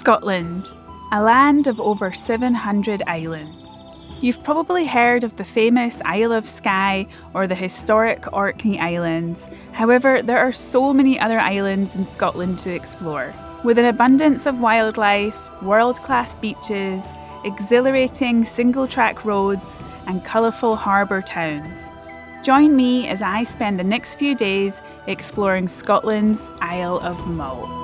Scotland, a land of over 700 islands. You've probably heard of the famous Isle of Skye or the historic Orkney Islands. However, there are so many other islands in Scotland to explore. With an abundance of wildlife, world-class beaches, exhilarating single-track roads and colourful harbour towns. Join me as I spend the next few days exploring Scotland's Isle of Mull.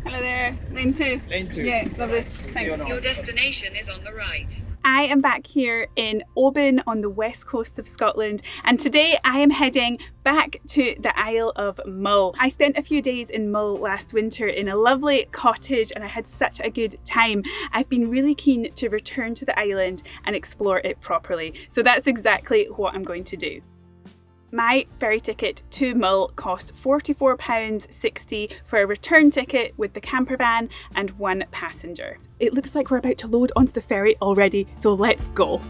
Hello there, lane 2. Lane 2. Yeah, lovely. Thanks. Your destination is on the right. I am back here in Oban on the west coast of Scotland, and today I am heading back to the Isle of Mull. I spent a few days in Mull last winter in a lovely cottage and I had such a good time. I've been really keen to return to the island and explore it properly, so that's exactly what I'm going to do. My ferry ticket to Mull cost £44.60 for a return ticket with the campervan and one passenger. It looks like we're about to load onto the ferry already, so let's go.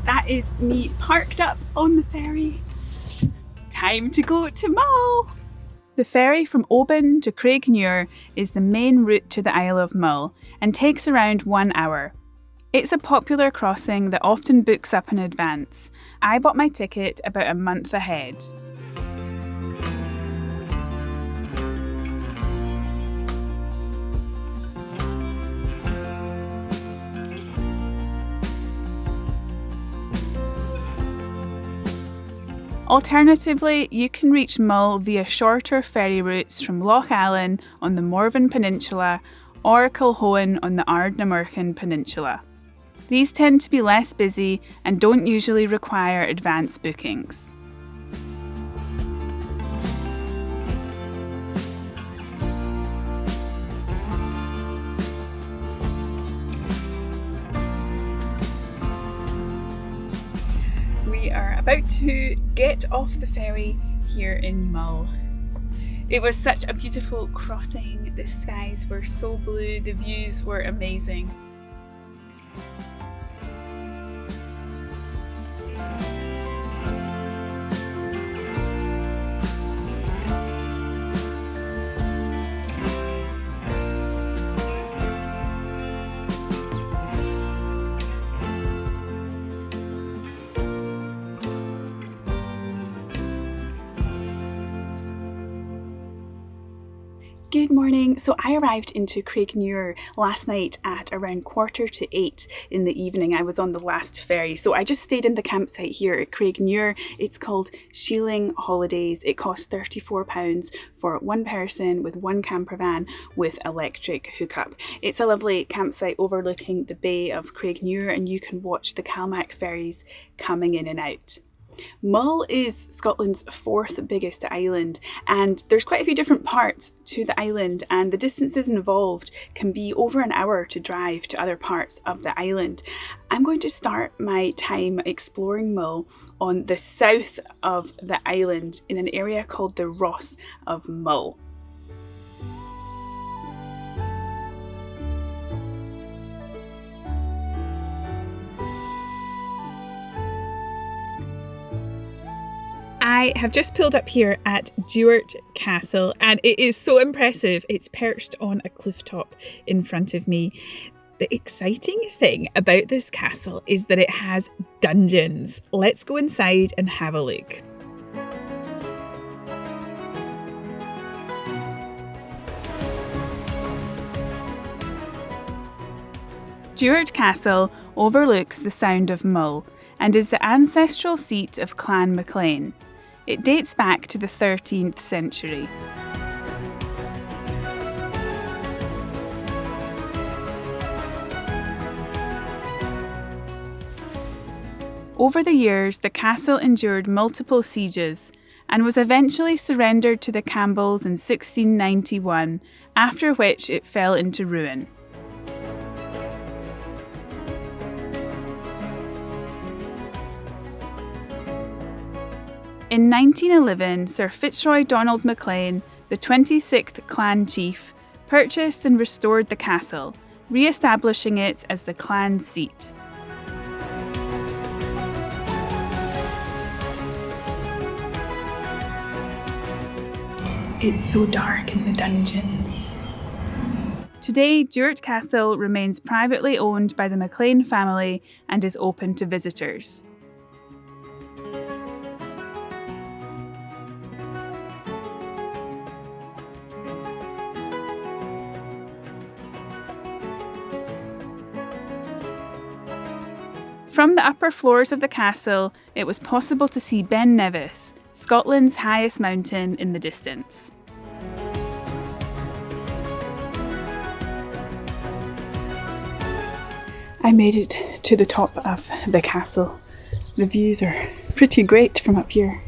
That is me parked up on the ferry. Time to go to Mull. The ferry from Oban to Craignure is the main route to the Isle of Mull and takes around 1 hour. It's a popular crossing that often books up in advance. I bought my ticket about a month ahead. Alternatively, you can reach Mull via shorter ferry routes from Loch Allen on the Morven Peninsula or Culhoen on the Ardnamurchan Peninsula. These tend to be less busy and don't usually require advance bookings. We are about to get off the ferry here in Mull. It was such a beautiful crossing. The skies were so blue, the views were amazing. Good morning. So I arrived into Craignure last night at around 7:45 in the evening. I was on the last ferry. So I just stayed in the campsite here at Craignure. It's called Sheeling Holidays. It costs £34 for one person with one campervan with electric hookup. It's a lovely campsite overlooking the Bay of Craignure and you can watch the Calmac ferries coming in and out. Mull is Scotland's 4th biggest island and there's quite a few different parts to the island and the distances involved can be over an hour to drive to other parts of the island. I'm going to start my time exploring Mull on the south of the island in an area called the Ross of Mull. I have just pulled up here at Duart Castle and it is so impressive. It's perched on a cliff top in front of me. The exciting thing about this castle is that it has dungeons. Let's go inside and have a look. Duart Castle overlooks the Sound of Mull and is the ancestral seat of Clan MacLean. It dates back to the 13th century. Over the years, the castle endured multiple sieges and was eventually surrendered to the Campbells in 1691, after which it fell into ruin. In 1911, Sir Fitzroy Donald Maclean, the 26th clan chief, purchased and restored the castle, re-establishing it as the clan seat. It's so dark in the dungeons. Today, Duart Castle remains privately owned by the Maclean family and is open to visitors. From the upper floors of the castle, it was possible to see Ben Nevis, Scotland's highest mountain, in the distance. I made it to the top of the castle. The views are pretty great from up here.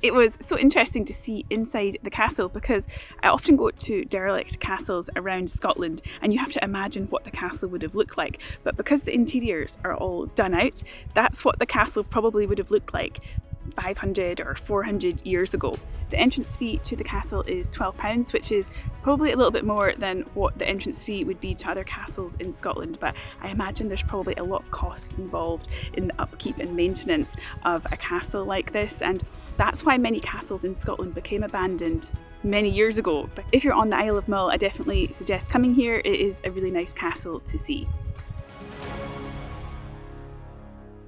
It was so interesting to see inside the castle because I often go to derelict castles around Scotland and you have to imagine what the castle would have looked like. But because the interiors are all done out, that's what the castle probably would have looked like 500 or 400 years ago. The entrance fee to the castle is £12, which is probably a little bit more than what the entrance fee would be to other castles in Scotland, but I imagine there's probably a lot of costs involved in the upkeep and maintenance of a castle like this, and that's why many castles in Scotland became abandoned many years ago. But if you're on the Isle of Mull, I definitely suggest coming here. It is a really nice castle to see.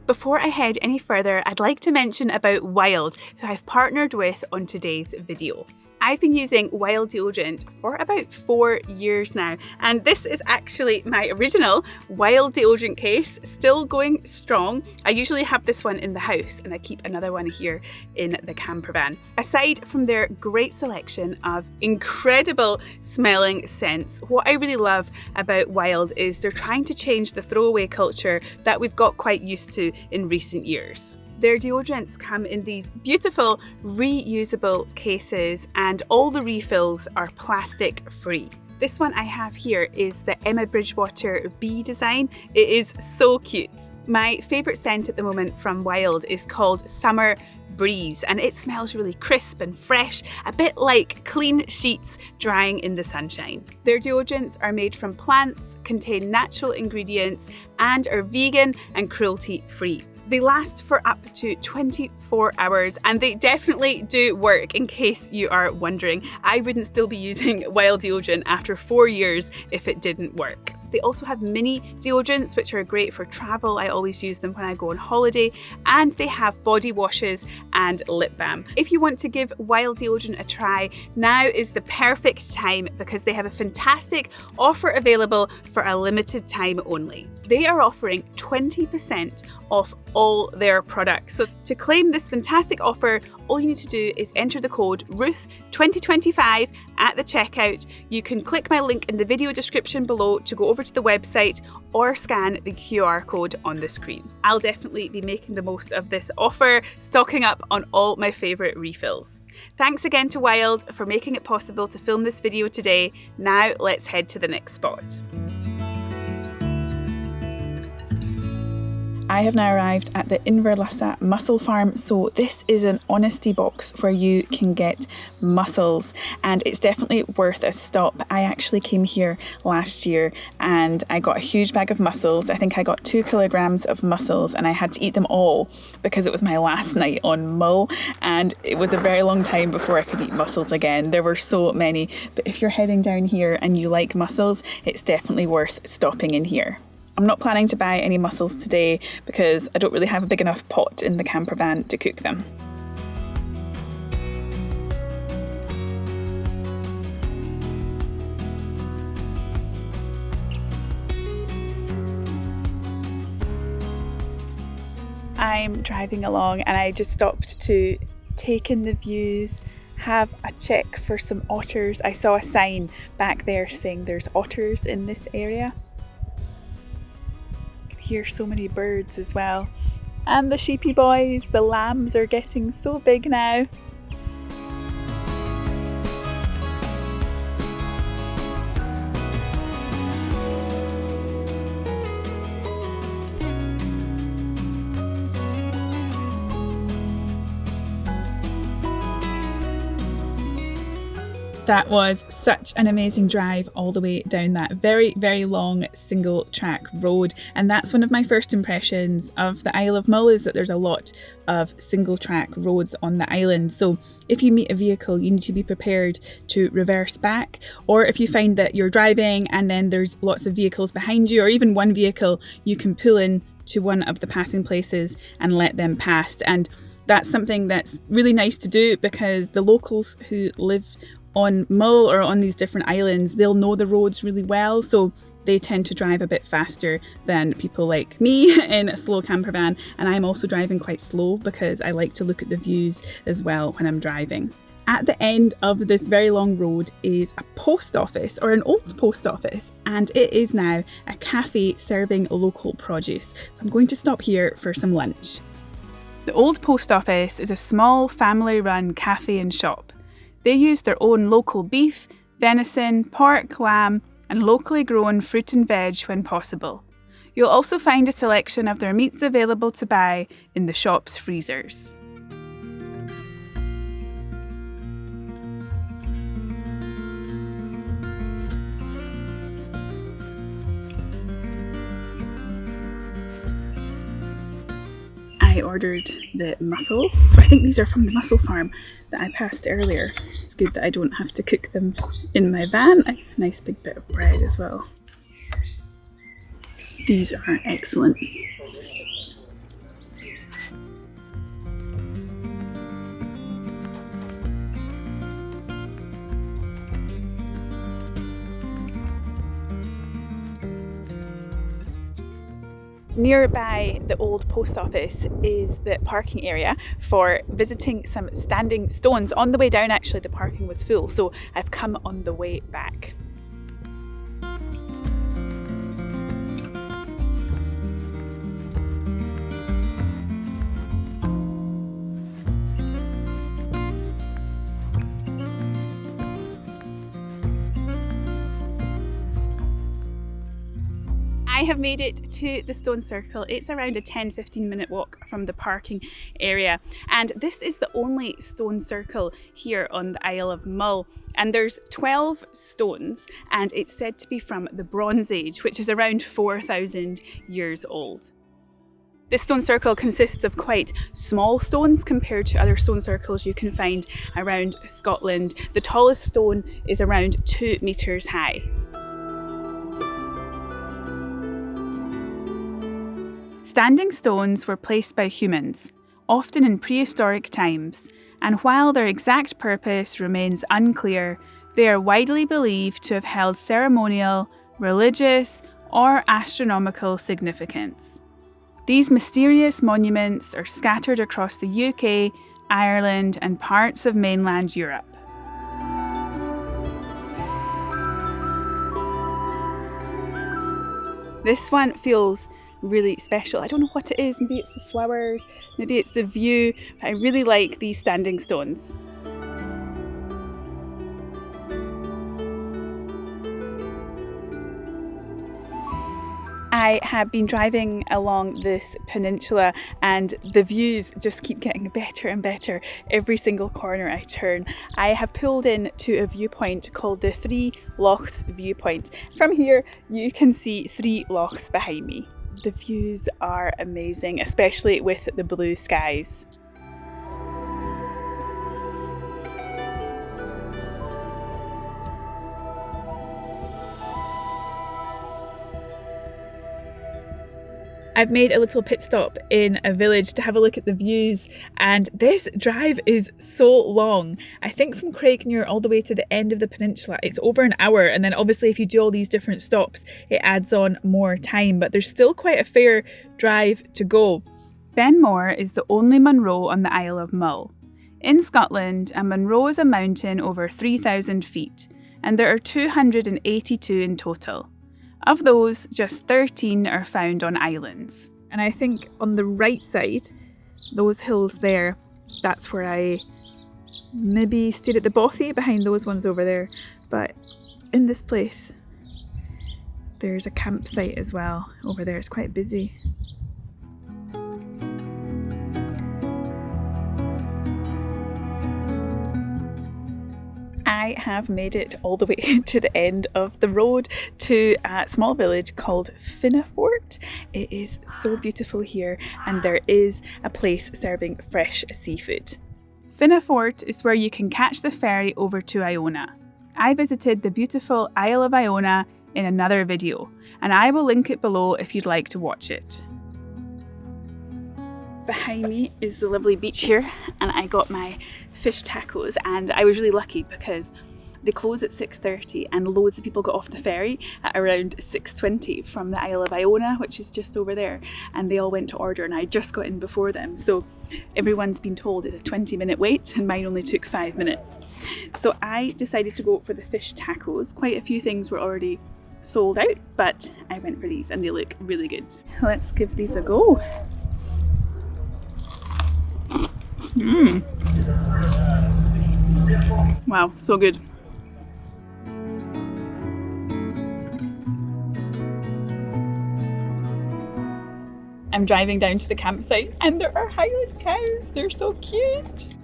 Before I head any further, I'd like to mention about Wild, who I've partnered with on today's video. I've been using Wild deodorant for about 4 years now, and this is actually my original Wild deodorant case, still going strong. I usually have this one in the house and I keep another one here in the campervan. Aside from their great selection of incredible smelling scents, what I really love about Wild is they're trying to change the throwaway culture that we've got quite used to in recent years. Their deodorants come in these beautiful reusable cases and all the refills are plastic free. This one I have here is the Emma Bridgewater bee design. It is so cute. My favourite scent at the moment from Wild is called Summer Breeze, and it smells really crisp and fresh, a bit like clean sheets drying in the sunshine. Their deodorants are made from plants, contain natural ingredients, and are vegan and cruelty free. They last for up to 24 hours and they definitely do work, in case you are wondering. I wouldn't still be using Wild deodorant after 4 years if it didn't work. They also have mini deodorants, which are great for travel. I always use them when I go on holiday, and they have body washes and lip balm. If you want to give Wild deodorant a try, now is the perfect time because they have a fantastic offer available for a limited time only. They are offering 20% off all their products. So to claim this fantastic offer, all you need to do is enter the code RUTH2025 at the checkout. You can click my link in the video description below to go over to the website or scan the QR code on the screen. I'll definitely be making the most of this offer, stocking up on all my favourite refills. Thanks again to Wild for making it possible to film this video today. Now let's head to the next spot. I have now arrived at the Inverlussa Mussel Farm. So this is an honesty box where you can get mussels, and it's definitely worth a stop. I actually came here last year and I got a huge bag of mussels. I think I got 2 kilograms of mussels and I had to eat them all because it was my last night on Mull, and it was a very long time before I could eat mussels again. There were so many, but if you're heading down here and you like mussels, it's definitely worth stopping in here. I'm not planning to buy any mussels today because I don't really have a big enough pot in the campervan to cook them. I'm driving along and I just stopped to take in the views have a check for some otters. I saw a sign back there saying there's otters in this area. I can hear so many birds as well. And the sheepy boys, the lambs are getting so big now. That was such an amazing drive all the way down that very, very long single track road. And that's one of my first impressions of the Isle of Mull, is that there's a lot of single track roads on the island. So if you meet a vehicle, you need to be prepared to reverse back. Or if you find that you're driving and then there's lots of vehicles behind you, or even one vehicle, you can pull in to one of the passing places and let them pass. And that's something that's really nice to do, because the locals who live on Mull or on these different islands, they'll know the roads really well, so they tend to drive a bit faster than people like me in a slow camper van. And I'm also driving quite slow because I like to look at the views as well when I'm driving. At the end of this very long road is a post office, or an old post office, and it is now a cafe serving local produce. So I'm going to stop here for some lunch. The old post office is a small family-run cafe and shop. They use their own local beef, venison, pork, lamb, and locally grown fruit and veg when possible. You'll also find a selection of their meats available to buy in the shop's freezers. I ordered the mussels, so I think these are from the mussel farm that I passed earlier. It's good that I don't have to cook them in my van. I have a nice big bit of bread as well. These are excellent. Nearby the old post office is the parking area for visiting some standing stones. On the way down, actually, the parking was full, so I've come on the way back. I have made it to the stone circle. It's around a 10-15 minute walk from the parking area, and this is the only stone circle here on the Isle of Mull, and there's 12 stones, and it's said to be from the Bronze Age, which is around 4,000 years old. This stone circle consists of quite small stones compared to other stone circles you can find around Scotland. The tallest stone is around 2 metres high. Standing stones were placed by humans, often in prehistoric times, and while their exact purpose remains unclear, they are widely believed to have held ceremonial, religious, or astronomical significance. These mysterious monuments are scattered across the UK, Ireland, and parts of mainland Europe. This one feels really special. I don't know what it is. Maybe it's the flowers, maybe it's the view, but I really like these standing stones. I have been driving along this peninsula and the views just keep getting better and better every single corner I turn. I have pulled in to a viewpoint called the Three Lochs viewpoint. From here you can see 3 lochs behind me. The views are amazing, especially with the blue skies. I've made a little pit stop in a village to have a look at the views, and this drive is so long. I think from Craignure all the way to the end of the peninsula it's over an hour, and then obviously if you do all these different stops it adds on more time, but there's still quite a fair drive to go. Benmore is the only Munro on the Isle of Mull. In Scotland, a Munro is a mountain over 3,000 feet, and there are 282 in total. Of those, just 13 are found on islands. And I think on the right side, those hills there, that's where I maybe stayed at the bothy behind those ones over there. But in this place, there's a campsite as well over there. It's quite busy. I have made it all the way to the end of the road to a small village called Fionnphort. It is so beautiful here, and there is a place serving fresh seafood. Fionnphort is where you can catch the ferry over to Iona. I visited the beautiful Isle of Iona in another video, and I will link it below if you'd like to watch it. Behind me is the lovely beach here, and I got my fish tacos, and I was really lucky because they close at 6:30 and loads of people got off the ferry at around 6:20 from the Isle of Iona, which is just over there, and they all went to order and I just got in before them, so everyone's been told it's a 20-minute wait and mine only took 5 minutes. So I decided to go for the fish tacos. Quite a few things were already sold out, but I went for these and they look really good. Let's give these a go. Wow, so good. I'm driving down to the campsite and there are Highland cows. They're so cute.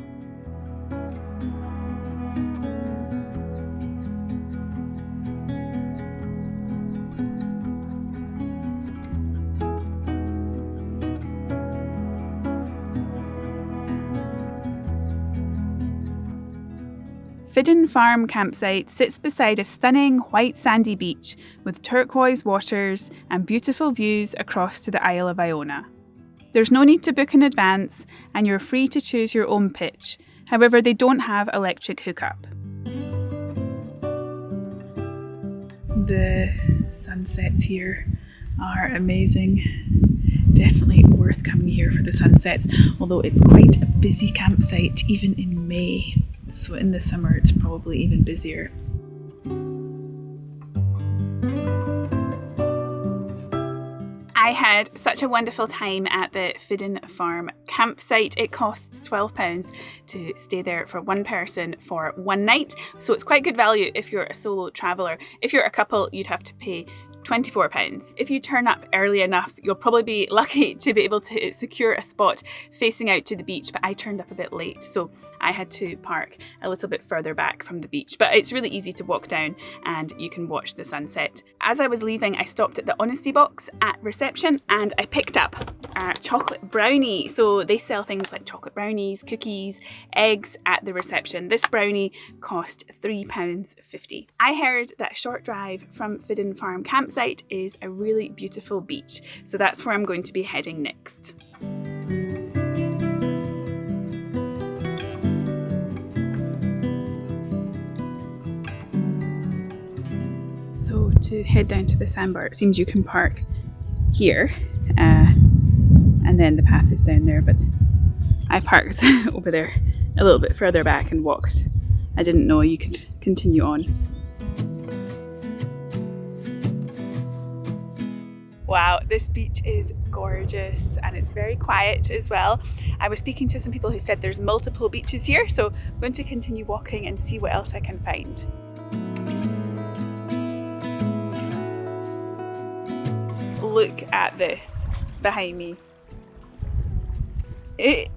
Fidden Farm Campsite sits beside a stunning white sandy beach with turquoise waters and beautiful views across to the Isle of Iona. There's no need to book in advance and you're free to choose your own pitch, however they don't have electric hookup. The sunsets here are amazing. Definitely worth coming here for the sunsets, although it's quite a busy campsite even in May. So in the summer it's probably even busier. I had such a wonderful time at the Fidden Farm campsite. It costs £12 to stay there for one person for one night, so it's quite good value if you're a solo traveller. If you're a couple, you'd have to pay £24. If you turn up early enough, you'll probably be lucky to be able to secure a spot facing out to the beach, but I turned up a bit late, so I had to park a little bit further back from the beach. But it's really easy to walk down and you can watch the sunset. As I was leaving, I stopped at the Honesty Box at reception and I picked up a chocolate brownie. So they sell things like chocolate brownies, cookies, eggs at the reception. This brownie cost £3.50. I heard that a short drive from Fidden Farm campsite is a really beautiful beach, so that's where I'm going to be heading next. So to head down to the sandbar, it seems you can park here, and then the path is down there, but I parked over there a little bit further back and walked. I didn't know you could continue on. Wow, this beach is gorgeous and it's very quiet as well. I was speaking to some people who said there's multiple beaches here, so I'm going to continue walking and see what else I can find. Look at this behind me.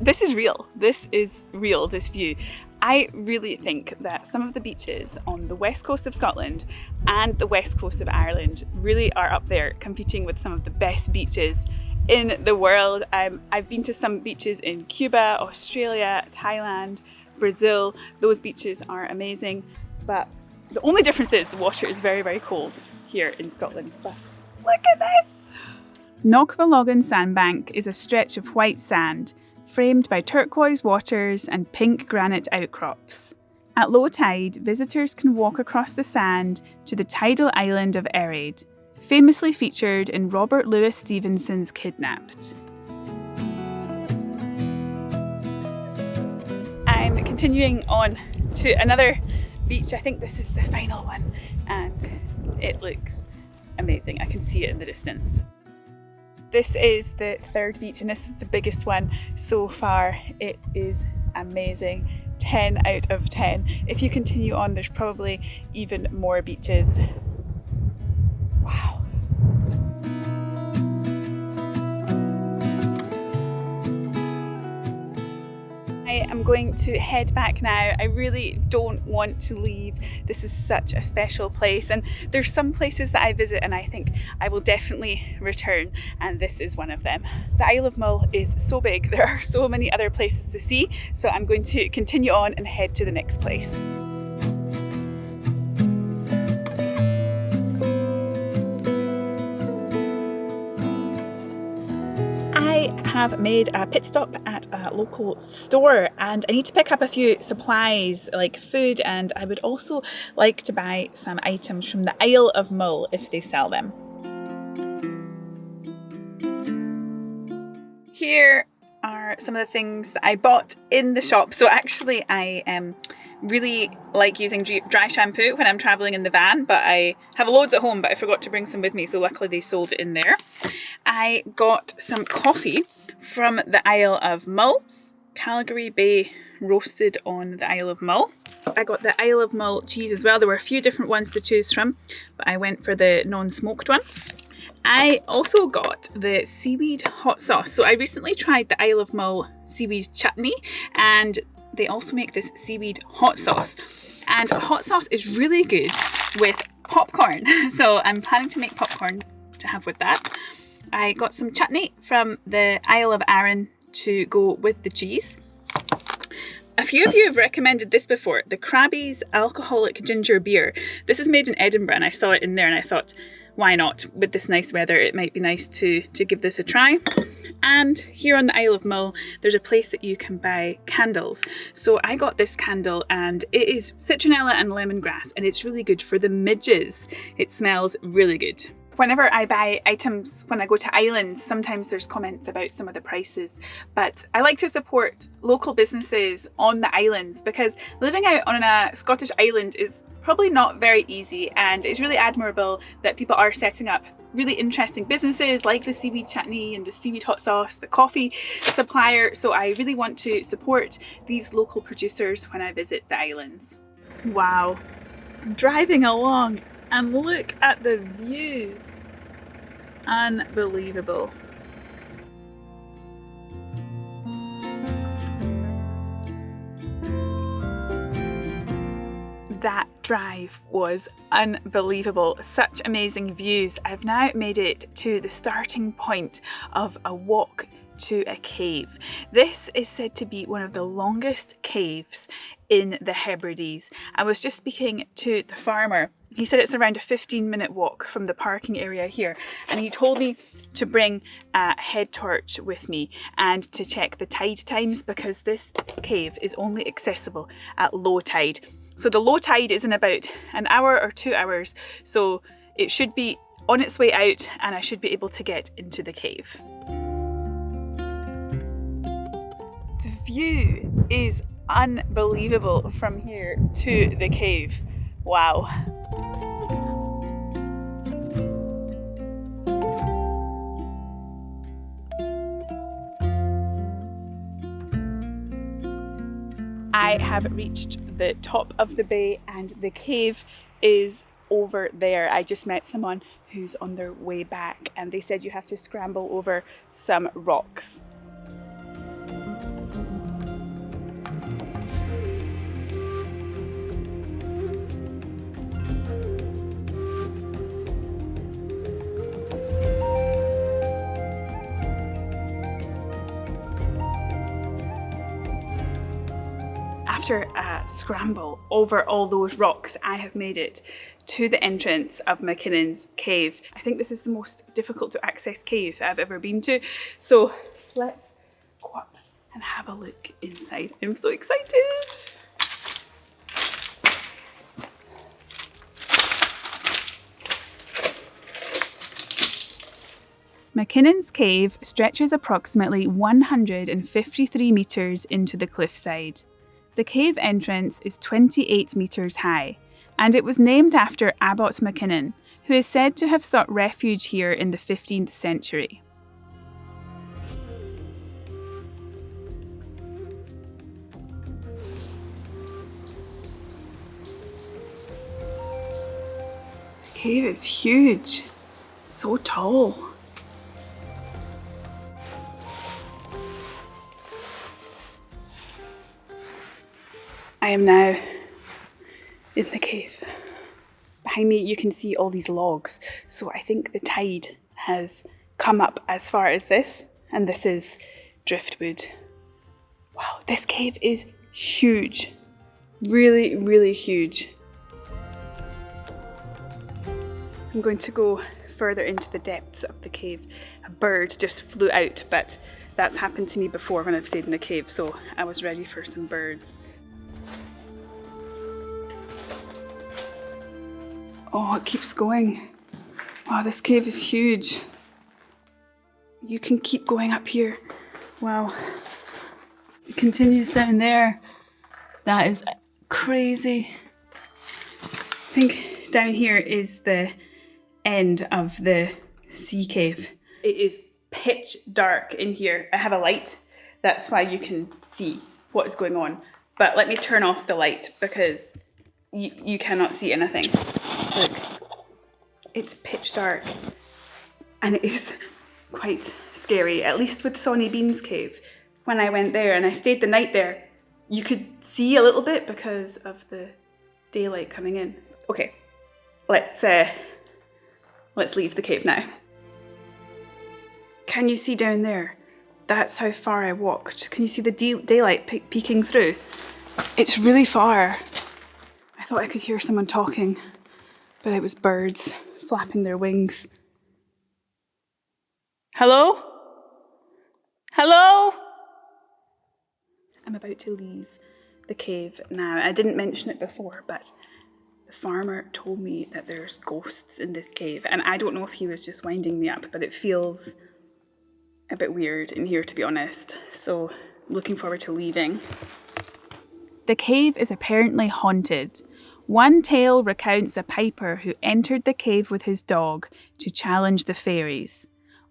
This is real. This is real, this view. I really think that some of the beaches on the west coast of Scotland and the west coast of Ireland really are up there competing with some of the best beaches in the world. I've been to some beaches in Cuba, Australia, Thailand, Brazil. Those beaches are amazing, but the only difference is the water is very, very cold here in Scotland. But look at this! Knockvologan sandbank is a stretch of white sand framed by turquoise waters and pink granite outcrops. At low tide, visitors can walk across the sand to the tidal island of Hebrides, famously featured in Robert Louis Stevenson's Kidnapped. I'm continuing on to another beach. I think this is the final one and it looks amazing. I can see it in the distance. This is the third beach and this is the biggest one so far. It is amazing. 10 out of 10. If you continue on, there's probably even more beaches. Wow. I am going to head back now. I really don't want to leave. This is such a special place, and there's some places that I visit and I think I will definitely return, and this is one of them. The Isle of Mull is so big, there are so many other places to see, so I'm going to continue on and head to the next place. I have made a pit stop at a local store and I need to pick up a few supplies like food, and I would also like to buy some items from the Isle of Mull if they sell them. Here are some of the things that I bought in the shop. So actually I really like using dry shampoo when I'm travelling in the van, but I have loads at home but I forgot to bring some with me, so luckily they sold it in there. I got some coffee from the Isle of Mull, Calgary Bay roasted on the Isle of Mull. I got the Isle of Mull cheese as well. There were a few different ones to choose from, but I went for the non-smoked one. I also got the seaweed hot sauce. So I recently tried the Isle of Mull seaweed chutney, and they also make this seaweed hot sauce. And hot sauce is really good with popcorn. So I'm planning to make popcorn to have with that. I got some chutney from the Isle of Arran to go with the cheese. A few of you have recommended this before, the Krabby's alcoholic ginger beer. This is made in Edinburgh and I saw it in there and I thought, why not? With this nice weather, it might be nice to give this a try. And here on the Isle of Mull, there's a place that you can buy candles. So I got this candle and it is citronella and lemongrass and it's really good for the midges. It smells really good. Whenever I buy items when I go to islands, sometimes there's comments about some of the prices, but I like to support local businesses on the islands because living out on a Scottish island is probably not very easy, and it's really admirable that people are setting up really interesting businesses like the seaweed chutney and the seaweed hot sauce, the coffee supplier. So I really want to support these local producers when I visit the islands. Wow, I'm driving along and look at the views. Unbelievable. That drive was unbelievable. Such amazing views. I've now made it to the starting point of a walk to a cave. This is said to be one of the longest caves in the Hebrides. I was just speaking to the farmer. He said it's around a 15-minute walk from the parking area here, and he told me to bring a head torch with me and to check the tide times because this cave is only accessible at low tide. So the low tide is in about an hour or 2 hours, so it should be on its way out and I should be able to get into the cave. The view is unbelievable from here to the cave. Wow. I have reached the top of the bay and the cave is over there. I just met someone who's on their way back and they said you have to scramble over some rocks. After a scramble over all those rocks, I have made it to the entrance of McKinnan's cave. I think this is the most difficult to access cave I've ever been to. So let's go up and have a look inside. I'm so excited. McKinnan's cave stretches approximately 153 metres into the cliffside. The cave entrance is 28 metres high, and it was named after Abbot McKinnan, who is said to have sought refuge here in the 15th century. The cave is huge, so tall. I am now in the cave. Behind me you can see all these logs, so I think the tide has come up as far as this, and this is driftwood. Wow, this cave is huge. Really, really huge. I'm going to go further into the depths of the cave. A bird just flew out, but that's happened to me before when I've stayed in a cave, so I was ready for some birds. Oh, it keeps going. Wow, this cave is huge. You can keep going up here. Wow. It continues down there. That is crazy. I think down here is the end of the sea cave. It is pitch dark in here. I have a light. That's why you can see what is going on. But let me turn off the light because you cannot see anything. Look, it's pitch dark and it is quite scary, at least with Sonny Bean's cave. When I went there and I stayed the night there, you could see a little bit because of the daylight coming in. Okay, let's leave the cave now. Can you see down there? That's how far I walked. Can you see the daylight peeking through? It's really far. I thought I could hear someone talking, but it was birds flapping their wings. Hello? Hello? I'm about to leave the cave now. I didn't mention it before, but the farmer told me that there's ghosts in this cave, and I don't know if he was just winding me up, but it feels a bit weird in here, to be honest. So, looking forward to leaving. The cave is apparently haunted. One tale recounts a piper who entered the cave with his dog to challenge the fairies.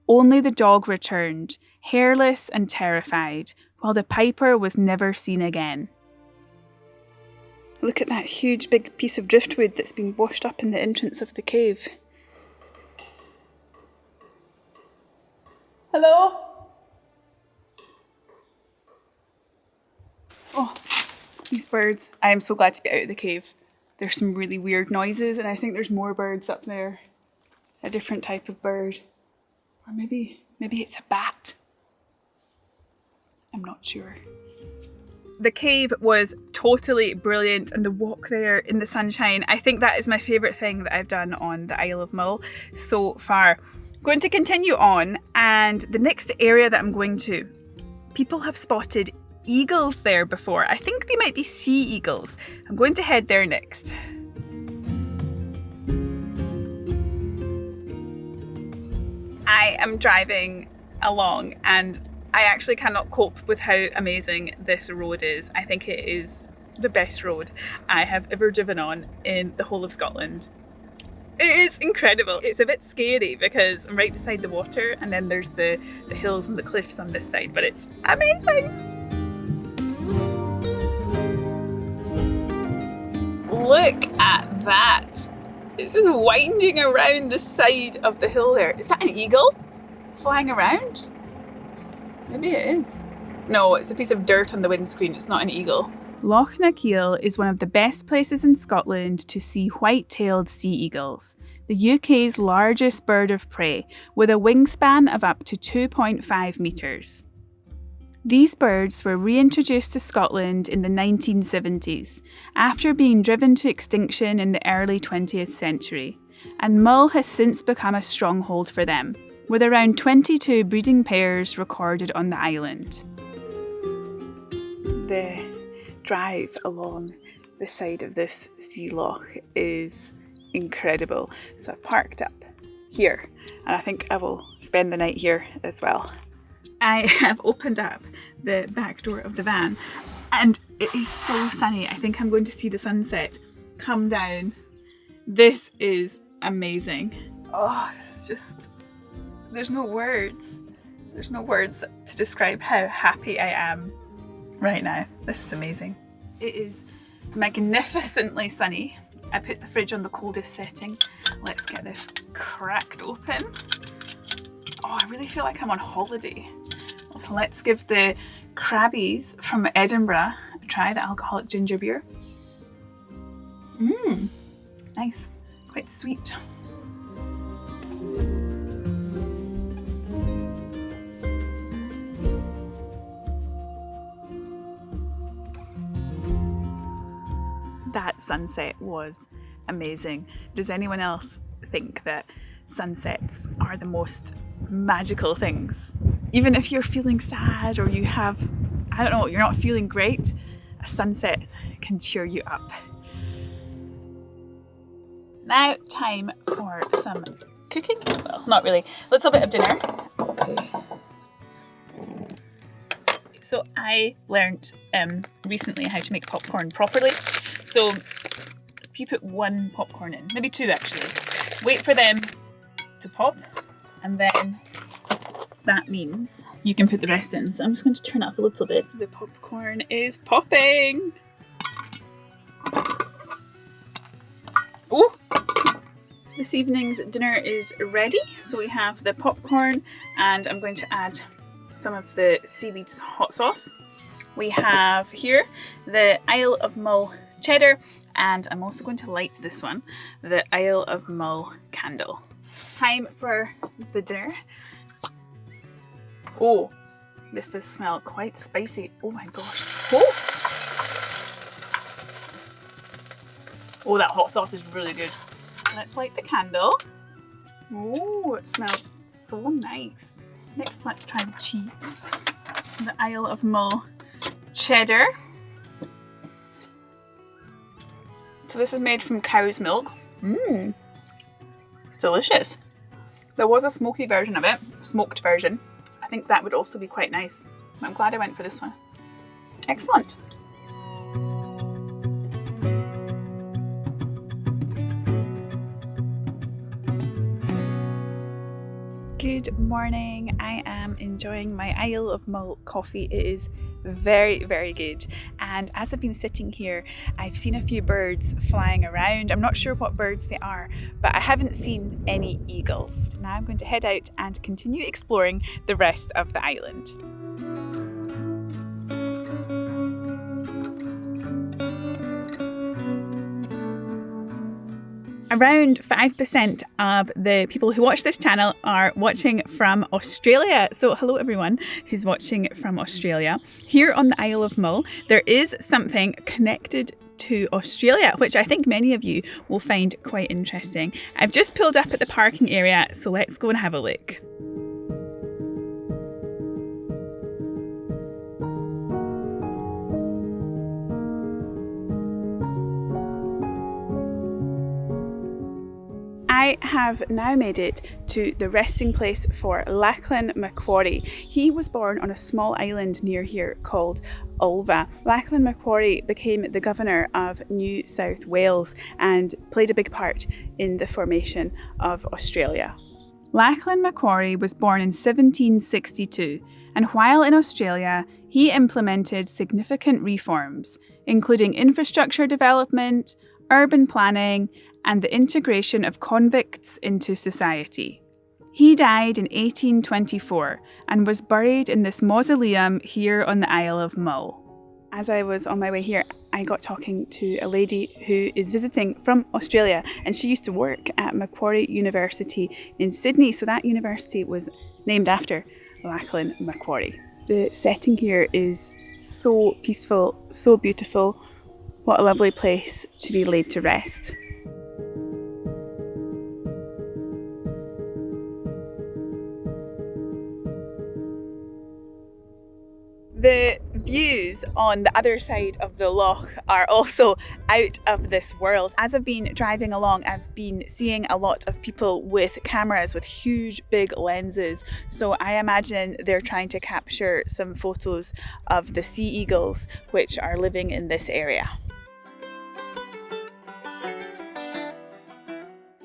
Only the dog returned, hairless and terrified, while the piper was never seen again. Look at that huge big piece of driftwood that's been washed up in the entrance of the cave. Hello? Oh, these birds. I am so glad to be out of the cave. There's some really weird noises and I think there's more birds up there. A different type of bird. Or maybe it's a bat. I'm not sure. The cave was totally brilliant, and the walk there in the sunshine, I think that is my favourite thing that I've done on the Isle of Mull so far. Going to continue on, and the next area that I'm going to, people have spotted eagles there before. I think they might be sea eagles. I'm going to head there next. I am driving along and I actually cannot cope with how amazing this road is. I think it is the best road I have ever driven on in the whole of Scotland. It is incredible. It's a bit scary because I'm right beside the water and then there's the hills and the cliffs on this side, but it's amazing. Look at that. It's just winding around the side of the hill there. Is that an eagle flying around? Maybe it is. No, it's a piece of dirt on the windscreen. It's not an eagle. Loch Na Kael is one of the best places in Scotland to see white-tailed sea eagles, the UK's largest bird of prey, with a wingspan of up to 2.5 metres. These birds were reintroduced to Scotland in the 1970s, after being driven to extinction in the early 20th century, and Mull has since become a stronghold for them, with around 22 breeding pairs recorded on the island. The drive along the side of this sea loch is incredible. So I've parked up here and I think I will spend the night here as well. I have opened up the back door of the van And it is so sunny. I think I'm going to see the sunset come down. This is amazing. Oh, this is just, there's no words. There's no words to describe how happy I am right now. This is amazing. It is magnificently sunny. I put the fridge on the coldest setting. Let's get this cracked open. Oh, I really feel like I'm on holiday. Let's give the Crabbies from Edinburgh a try, the alcoholic ginger beer. Nice, quite sweet. That sunset was amazing. Does anyone else think that sunsets are the most magical things? Even if you're feeling sad or you have, I don't know, you're not feeling great, a sunset can cheer you up. Now, time for some cooking. Well, not really. A little bit of dinner. Okay. So I learned recently how to make popcorn properly. So if you put one popcorn in, maybe two actually, wait for them to pop, and then that means you can put the rest in. So I'm just going to turn it up a little bit. The popcorn is popping. Oh! This evening's dinner is ready. So we have the popcorn, and I'm going to add some of the seaweed hot sauce. We have here the Isle of Mull cheddar, and I'm also going to light this one, the Isle of Mull candle. Time for the dinner. Oh, this does smell quite spicy. Oh my gosh. Oh, that hot sauce is really good. Let's light the candle. Oh, it smells so nice. Next, let's try the cheese. The Isle of Mull cheddar. So this is made from cow's milk. It's delicious. There was a smoky version of it, smoked version. I think that would also be quite nice. I'm glad I went for this one. Excellent. Good morning. I am enjoying my Isle of Mull coffee. It is very, very good. And as I've been sitting here, I've seen a few birds flying around. I'm not sure what birds they are, but I haven't seen any eagles. Now I'm going to head out and continue exploring the rest of the island. Around 5% of the people who watch this channel are watching from Australia. So hello everyone who's watching from Australia. Here on the Isle of Mull, there is something connected to Australia, which I think many of you will find quite interesting. I've just pulled up at the parking area, so let's go and have a look. I have now made it to the resting place for Lachlan McQuarrie. He was born on a small island near here called Ulva. Lachlan McQuarrie became the governor of New South Wales and played a big part in the formation of Australia. Lachlan McQuarrie was born in 1762, and while in Australia, he implemented significant reforms, including infrastructure development, urban planning, and the integration of convicts into society. He died in 1824 and was buried in this mausoleum here on the Isle of Mull. As I was on my way here, I got talking to a lady who is visiting from Australia, and she used to work at Macquarie University in Sydney, so that university was named after Lachlan McQuarrie. The setting here is so peaceful, so beautiful. What a lovely place to be laid to rest. The views on the other side of the loch are also out of this world. As I've been driving along, I've been seeing a lot of people with cameras with huge big lenses, so I imagine they're trying to capture some photos of the sea eagles which are living in this area.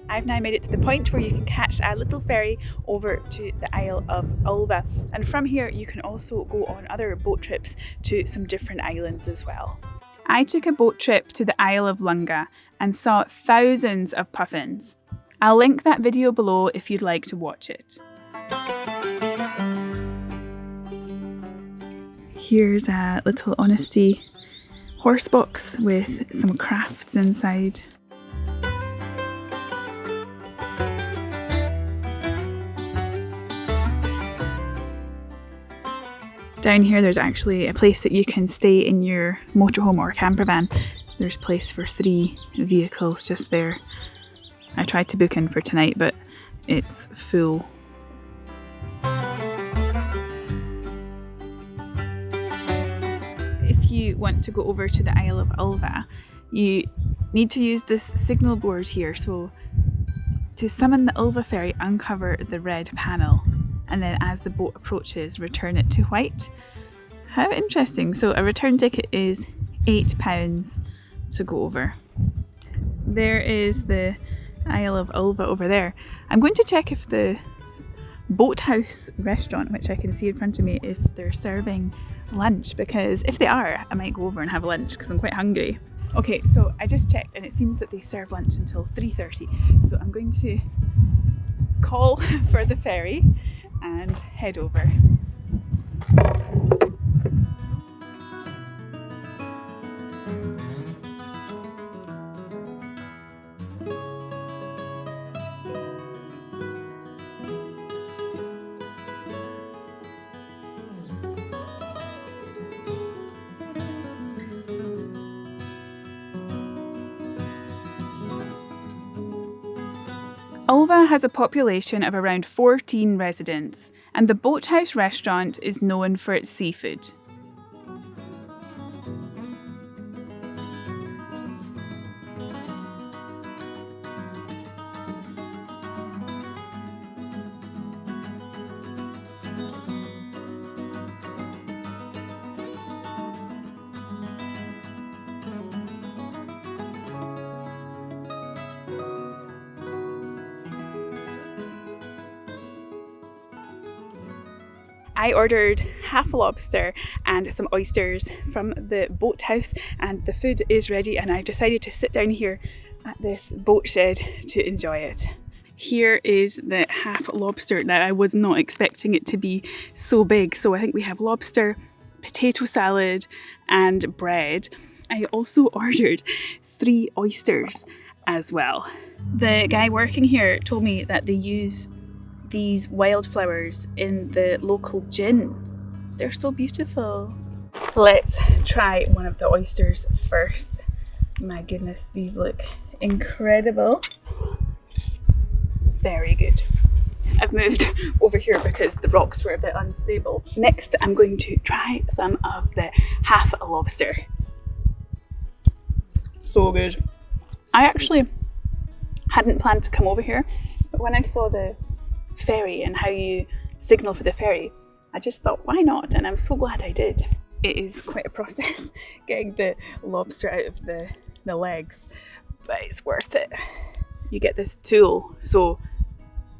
I've now made it to the point where you can catch a little ferry over to the Isle of Ulva, and from here you can also go on other boat trips to some different islands as well. I took a boat trip to the Isle of Lunga and saw thousands of puffins. I'll link that video below if you'd like to watch it. Here's a little honesty horse box with some crafts inside. Down here there's actually a place that you can stay in your motorhome or campervan. There's place for 3 vehicles just there. I tried to book in for tonight but it's full. If you want to go over to the Isle of Ulva, you need to use this signal board here. So to summon the Ulva ferry, uncover the red panel, and then as the boat approaches, return it to white. How interesting. So a return ticket is £8 to go over. There is the Isle of Ulva over there. I'm going to check if the Boathouse restaurant, which I can see in front of me, if they're serving lunch, because if they are, I might go over and have lunch because I'm quite hungry. Okay, so I just checked and it seems that they serve lunch until 3:30. So I'm going to call for the ferry and head over. Ulva has a population of around 14 residents, and the Boathouse restaurant is known for its seafood. I ordered half a lobster and some oysters from the Boathouse, and the food is ready, and I've decided to sit down here at this boat shed to enjoy it. Here is the half lobster. Now I was not expecting it to be so big, so I think we have lobster, potato salad and bread. I also ordered 3 oysters as well. The guy working here told me that they use these wildflowers in the local gin. They're so beautiful. Let's try one of the oysters first. My goodness, these look incredible. Very good. I've moved over here because the rocks were a bit unstable. Next, I'm going to try some of the half lobster. So good. I actually hadn't planned to come over here, but when I saw the ferry and how you signal for the ferry, I just thought, why not? And I'm so glad I did. It is quite a process getting the lobster out of the legs, but it's worth it. You get this tool so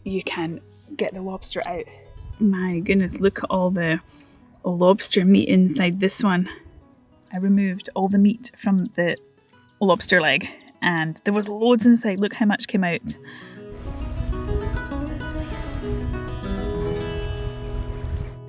you can get the lobster out. My goodness, look at all the lobster meat inside this one. I removed all the meat from the lobster leg and there was loads inside. Look how much came out.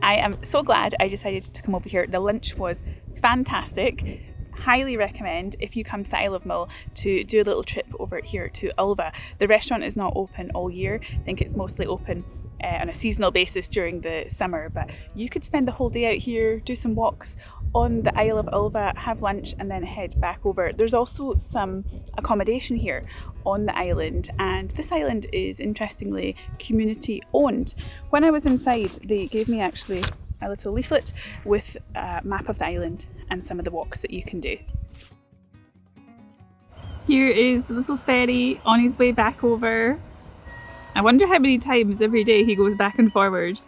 I am so glad I decided to come over here. The lunch was fantastic. Highly recommend if you come to the Isle of Mull to do a little trip over here to Ulva. The restaurant is not open all year. I think it's mostly open on a seasonal basis during the summer, but you could spend the whole day out here, do some walks on the Isle of Ulva, have lunch and then head back over. There's also some accommodation here on the island, and this island is interestingly community owned. When I was inside, they gave me actually a little leaflet with a map of the island and some of the walks that you can do. Here is the little ferry on his way back over. I wonder how many times every day he goes back and forward.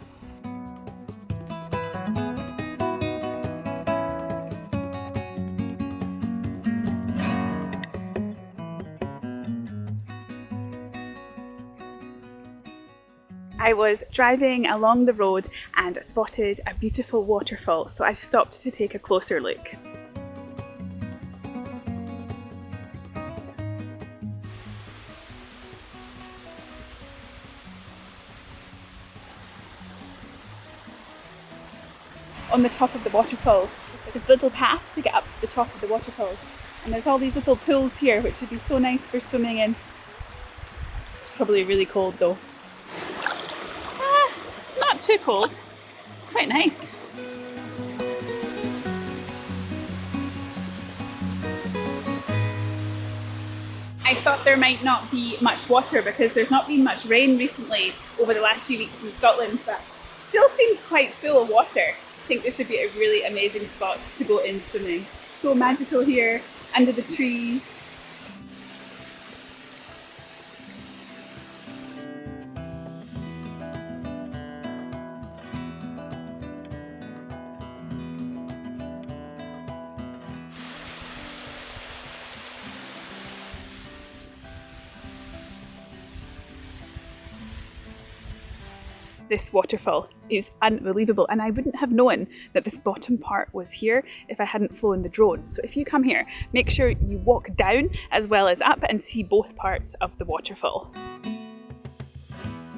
I was driving along the road and spotted a beautiful waterfall, so I stopped to take a closer look. On the top of the waterfalls, there's a little path to get up to the top of the waterfalls, and there's all these little pools here which would be so nice for swimming in. It's probably really cold though. Not too cold, it's quite nice. I thought there might not be much water because there's not been much rain recently over the last few weeks in Scotland, but still seems quite full of water. I think this would be a really amazing spot to go in swimming. So magical here, under the trees. This waterfall is unbelievable, and I wouldn't have known that this bottom part was here if I hadn't flown the drone. So if you come here, make sure you walk down as well as up and see both parts of the waterfall.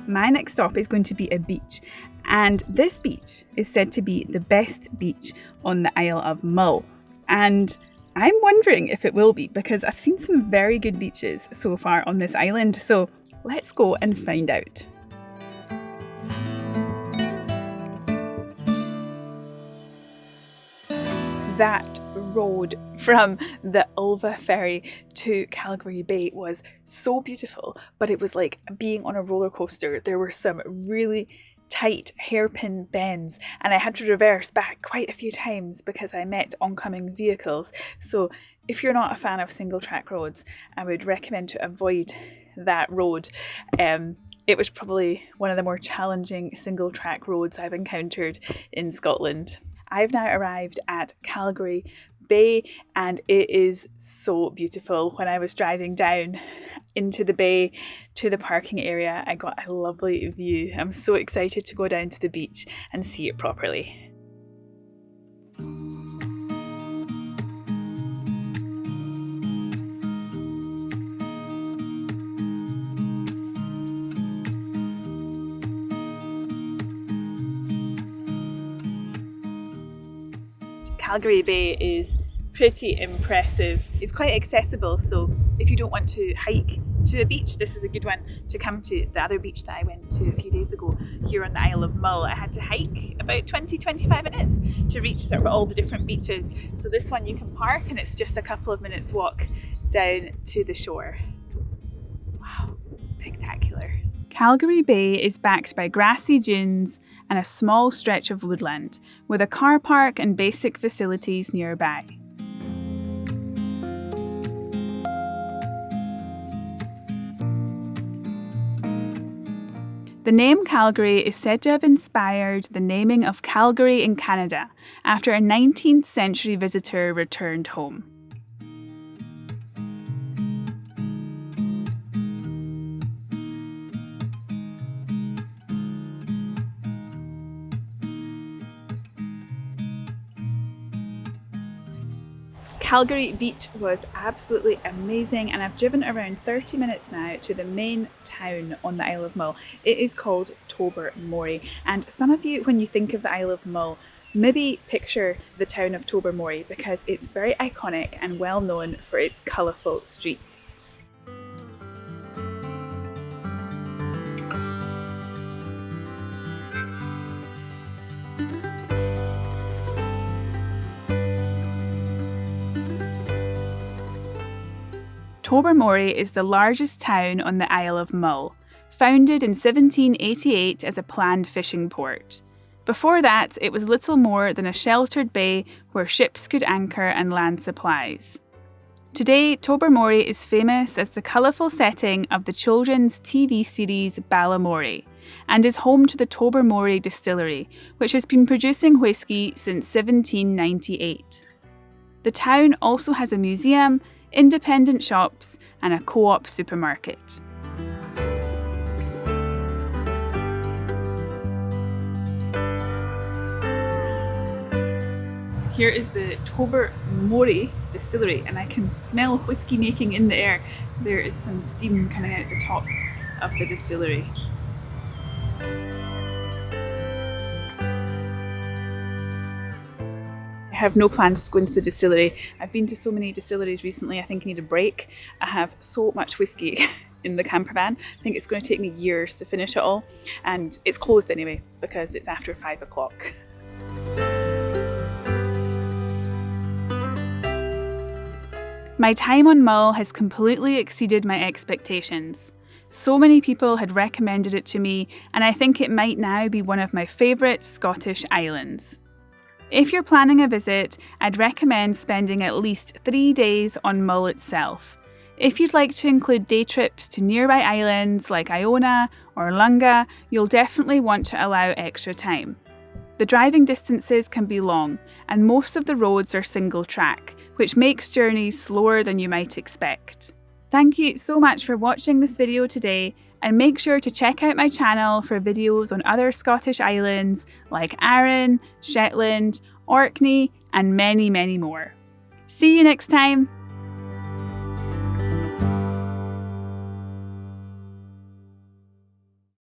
My next stop is going to be a beach, and this beach is said to be the best beach on the Isle of Mull. And I'm wondering if it will be, because I've seen some very good beaches so far on this island. So let's go and find out. That road from the Ulva ferry to Calgary Bay was so beautiful, but it was like being on a roller coaster. There were some really tight hairpin bends, and I had to reverse back quite a few times because I met oncoming vehicles. So if you're not a fan of single track roads, I would recommend to avoid that road. It was probably one of the more challenging single track roads I've encountered in Scotland. I've now arrived at Calgary Bay, and it is so beautiful. When I was driving down into the bay to the parking area, I got a lovely view. I'm so excited to go down to the beach and see it properly. Calgary Bay is pretty impressive. It's quite accessible, so if you don't want to hike to a beach, this is a good one to come to. The other beach that I went to a few days ago here on the Isle of Mull, I had to hike about 20-25 minutes to reach sort of all the different beaches. So this one you can park and it's just a couple of minutes walk down to the shore. Wow, spectacular. Calgary Bay is backed by grassy dunes and a small stretch of woodland, with a car park and basic facilities nearby. The name Calgary is said to have inspired the naming of Calgary in Canada after a 19th century visitor returned home. Calgary Beach was absolutely amazing, and I've driven around 30 minutes now to the main town on the Isle of Mull. It is called Tobermory, and some of you, when you think of the Isle of Mull, maybe picture the town of Tobermory because it's very iconic and well known for its colourful streets. Tobermory is the largest town on the Isle of Mull, founded in 1788 as a planned fishing port. Before that, it was little more than a sheltered bay where ships could anchor and land supplies. Today, Tobermory is famous as the colourful setting of the children's TV series Balamory, and is home to the Tobermory distillery, which has been producing whisky since 1798. The town also has a museum, independent shops, and a co-op supermarket. Here is the Tobermory distillery, and I can smell whisky making in the air. There is some steam coming out the top of the distillery. I have no plans to go into the distillery. I've been to so many distilleries recently, I think I need a break. I have so much whisky in the campervan. I think it's going to take me years to finish it all, and it's closed anyway because it's after 5 o'clock. My time on Mull has completely exceeded my expectations. So many people had recommended it to me, and I think it might now be one of my favourite Scottish islands. If you're planning a visit, I'd recommend spending at least 3 days on Mull itself. If you'd like to include day trips to nearby islands like Iona or Lunga, you'll definitely want to allow extra time. The driving distances can be long, and most of the roads are single track, which makes journeys slower than you might expect. Thank you so much for watching this video today, and make sure to check out my channel for videos on other Scottish islands like Arran, Shetland, Orkney, and many, many more. See you next time!